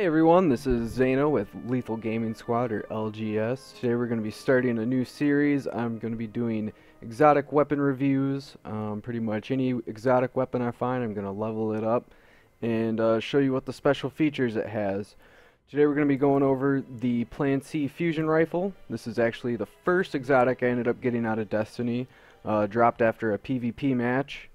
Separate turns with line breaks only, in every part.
Hey everyone, this is Zano with Lethal Gaming Squad, or LGS. Today we're going to be starting a new series. I'm going to be doing exotic weapon reviews. Pretty much any exotic weapon I find, I'm going to level it up and show you what the special features it has. Today we're going to be going over the Plan C fusion rifle. This is actually the first exotic I ended up getting out of Destiny, dropped after a PvP match.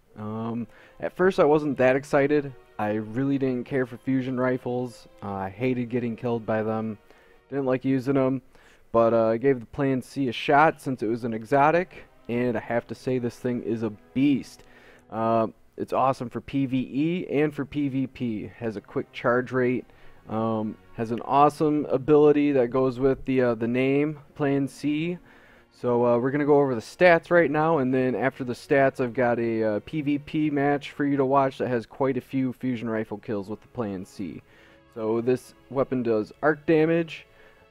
At first I wasn't that excited. I really didn't care for fusion rifles. I hated getting killed by them. Didn't like using them. But I gave the Plan C a shot since it was an exotic. And I have to say this thing is a beast. It's awesome for PvE and for PvP. Has a quick charge rate. Has an awesome ability that goes with the name, Plan C. So we're going to go over the stats right now, and then after the stats I've got a PvP match for you to watch that has quite a few fusion rifle kills with the Plan C. So this weapon does arc damage,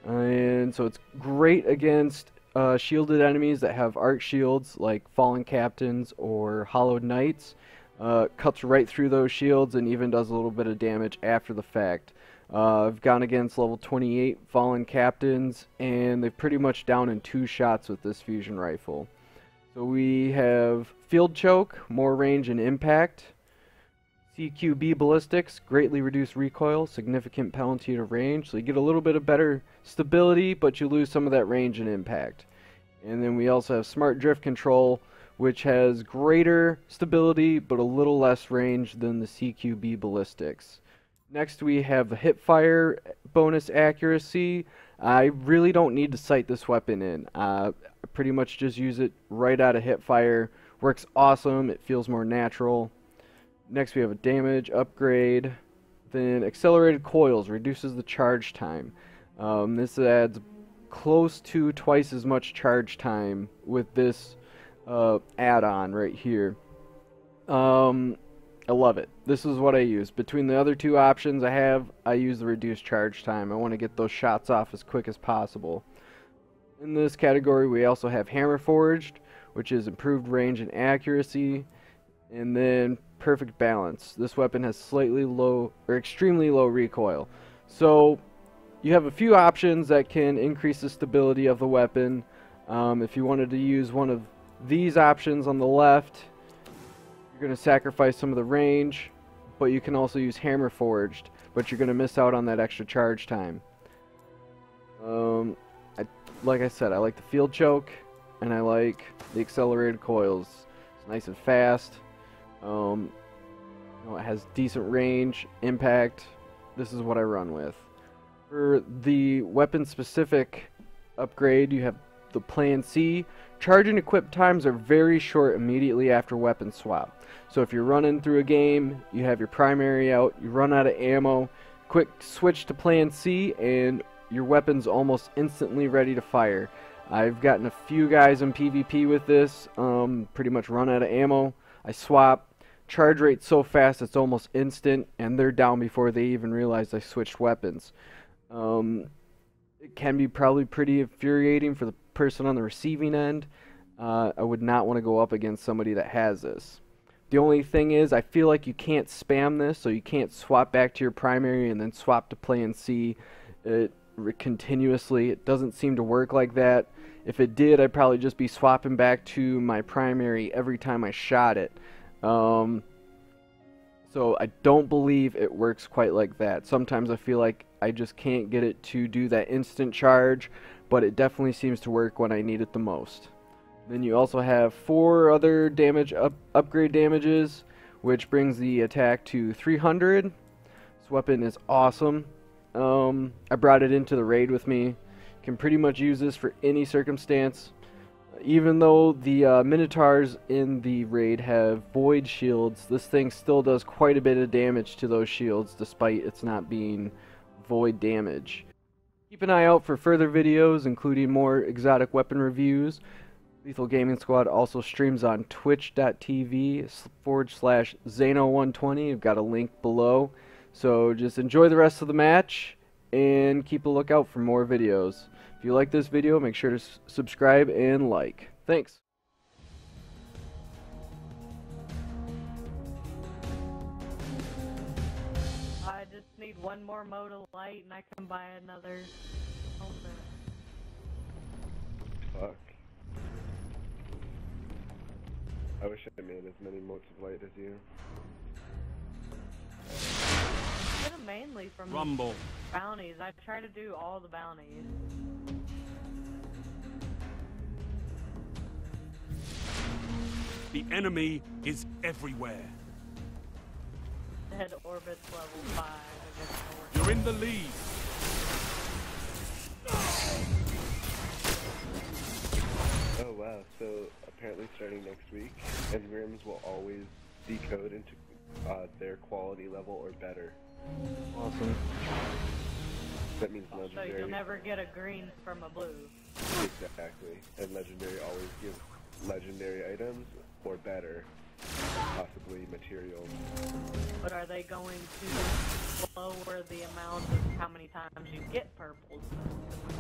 and so it's great against shielded enemies that have arc shields like Fallen Captains or Hollowed Knights. Cuts right through those shields and even does a little bit of damage after the fact. I've gone against level 28 Fallen Captains, and they're pretty much down in 2 shots with this fusion rifle. So we have Field Choke, more range and impact. CQB Ballistics, greatly reduced recoil, significant penalty to range. So you get a little bit of better stability, but you lose some of that range and impact. And then we also have Smart Drift Control, which has greater stability, but a little less range than the CQB Ballistics. Next we have the hipfire bonus accuracy. I really don't need to sight this weapon in. I pretty much just use it right out of hipfire. Works awesome. It feels more natural. Next we have a damage upgrade. Then accelerated coils reduces the charge time. This adds close to twice as much charge time with this add-on right here. I love it. This is what I use. Between the other 2 options I use the reduced charge time. I want to get those shots off as quick as possible. In this category we also have Hammer Forged, which is improved range and accuracy, and then Perfect Balance. This weapon has slightly low or extremely low recoil. So you have a few options that can increase the stability of the weapon. If you wanted to use one of these options on the left, you're going to sacrifice some of the range, but you can also use Hammer Forged, but you're going to miss out on that extra charge time. Like I said, I like the Field Choke, and I like the accelerated coils. It's nice and fast. It has decent range, impact. This is what I run with. For the weapon-specific upgrade, you have the Plan C. Charge and equip times are very short immediately after weapon swap. So if you're running through a game, you have your primary out, you run out of ammo, quick switch to Plan C, and your weapon's almost instantly ready to fire. I've gotten a few guys in PvP with this, pretty much run out of ammo. I swap, charge rate so fast it's almost instant, and they're down before they even realize I switched weapons. It can be probably pretty infuriating for the person on the receiving end. I would not want to go up against somebody that has this. The only thing is, I feel like you can't spam this, so you can't swap back to your primary and then swap to Plan C continuously. It doesn't seem to work like that. If it did, I'd probably just be swapping back to my primary every time I shot it. So I don't believe it works quite like that. Sometimes I feel like I just can't get it to do that instant charge, but it definitely seems to work when I need it the most. Then you also have 4 other damage upgrade damages, which brings the attack to 300. This weapon is awesome. I brought it into the raid with me. Can pretty much use this for any circumstance. Even though the Minotaurs in the raid have void shields, this thing still does quite a bit of damage to those shields despite it's not being void damage. Keep an eye out for further videos, including more exotic weapon reviews. Lethal Gaming Squad also streams on twitch.tv/Zano120. I've got a link below. So just enjoy the rest of the match and keep a lookout for more videos. If you like this video, make sure to subscribe and like. Thanks.
I just need one more mode of light and I can buy another helmet.
Fuck. I wish I made as many modes of light as you.
I get them mainly from
Rumble.
bounties. I try to do all the bounties.
The enemy is everywhere.
Head orbits level 5. I guess
You're in the lead.
Oh wow, so apparently starting next week, engrams will always decode into their quality level or better.
Awesome.
That means
So
legendary.
you'll never get a green from a blue.
Exactly. And legendary always gives legendary items or better, possibly materials.
But are they going to lower the amount of how many times you get purples? You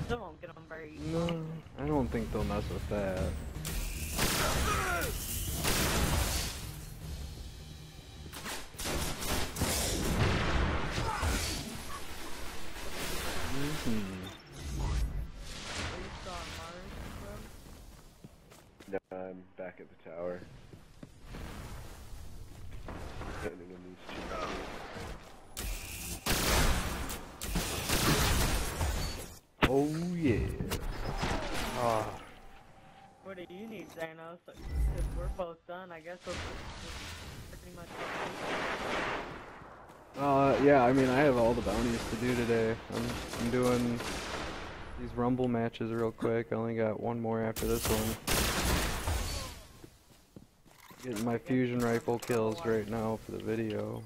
still don't get them very easily.
No, I don't think they'll mess with that.
Are you still on Mars, bro?
No, I'm back at the tower. Standing in these two bodies.
Oh yeah. Ah.
What do you need, Xanos? Because we're both done. I guess we're pretty much
Yeah, I mean, I have all the bounties to do today. I'm doing these rumble matches real quick. I only got one more after this one. Getting my fusion rifle kills right now for the video.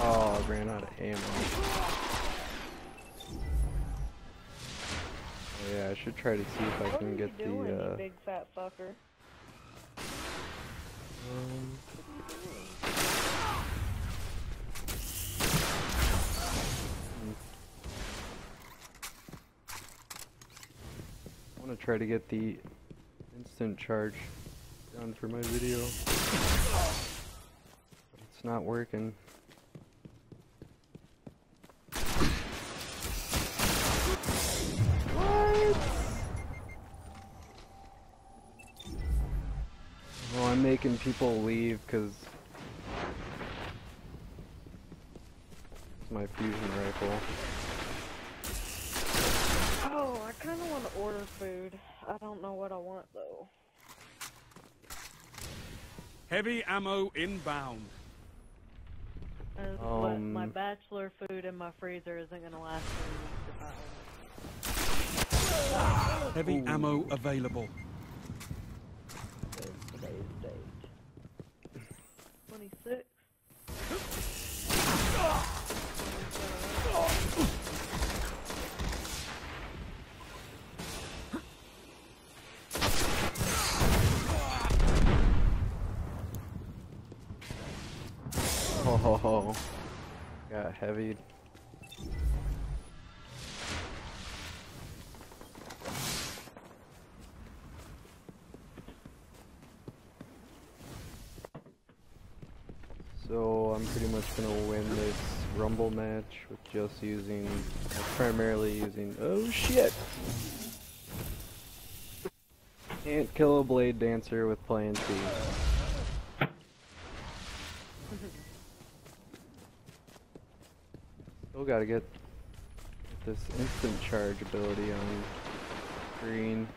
Oh, I ran out of ammo. Oh yeah, I should try to see if I can get the,
you big fat fucker?
I want to try to get the instant charge done for my video. But it's not working. Well, I'm making people leave because it's my fusion rifle.
Oh, I kind of want to order food. I don't know what I want, though.
Heavy ammo inbound.
My bachelor food in my freezer isn't going to last 3 weeks if I order.
Heavy ammo available.
Today's date. 26.
Oh, got heavy. So I'm pretty much gonna win this rumble match with just using, primarily using, oh shit! Can't kill a blade dancer with plan C. Still gotta get this instant charge ability on green.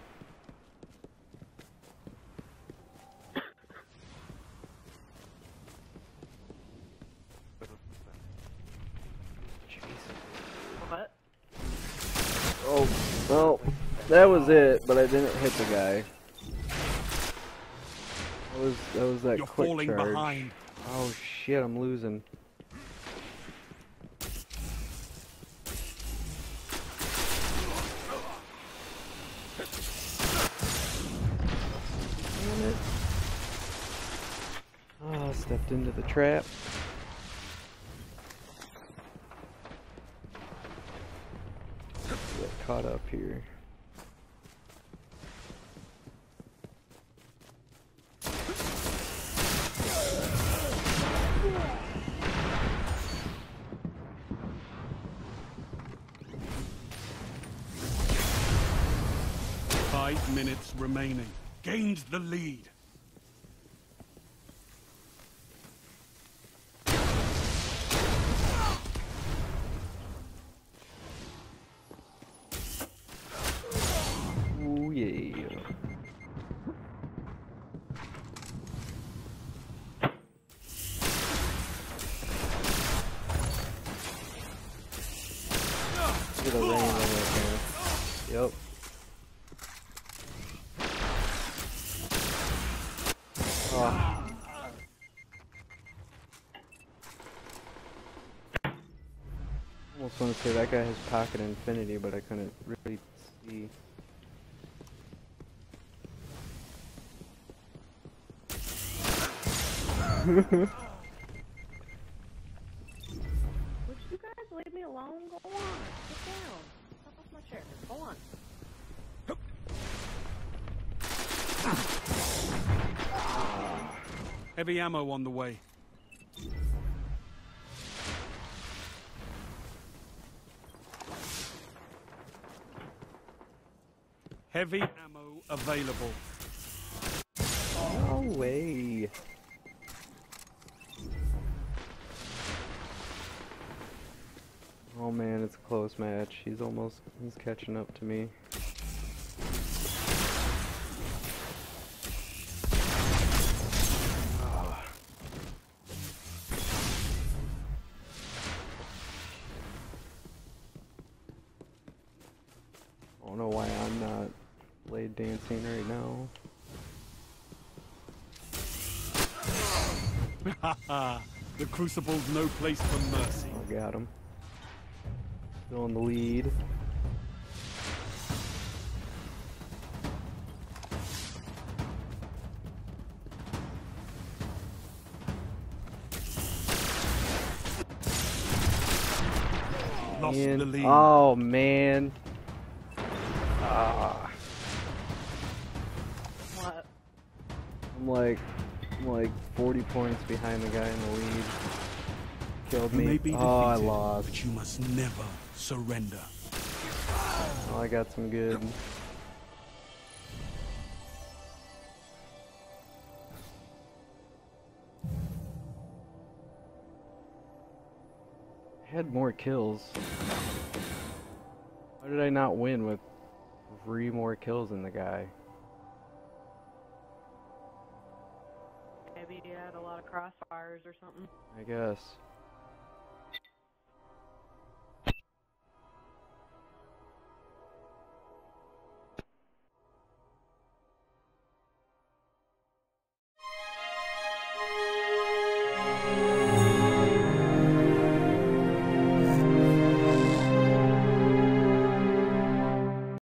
What?
Oh, well, that was it, but I didn't hit the guy. That was that
You're
quick
falling
charge.
behind.
Oh shit, I'm losing. Damn it. Oh. Oh, stepped into the trap. Get caught up here.
Five minutes remaining. Gains the lead.
Ooh, yeah. Look at the rain on there. Yep. Oh. Almost want to say that guy has pocket infinity, but I couldn't really see.
Would you guys leave me alone? Go on. Get down. Stop off my chair. Go on.
Heavy ammo on the way. Heavy ammo available.
No way. Oh man, it's a close match. He's catching up to me. I don't know why I'm not blade dancing right now.
Haha. The Crucible's no place for mercy.
Oh, got him. Still in the lead.
Lost the lead.
Oh man. Ah.
What?
I'm like 40 points behind the guy in the lead. Killed
You
me.
may be defeated,
Oh, I lost.
but you must never surrender.
Oh, I got some good. I had more kills. Why did I not win with 3 more kills than the guy?
Maybe you had a lot of crossfires or something.
I guess.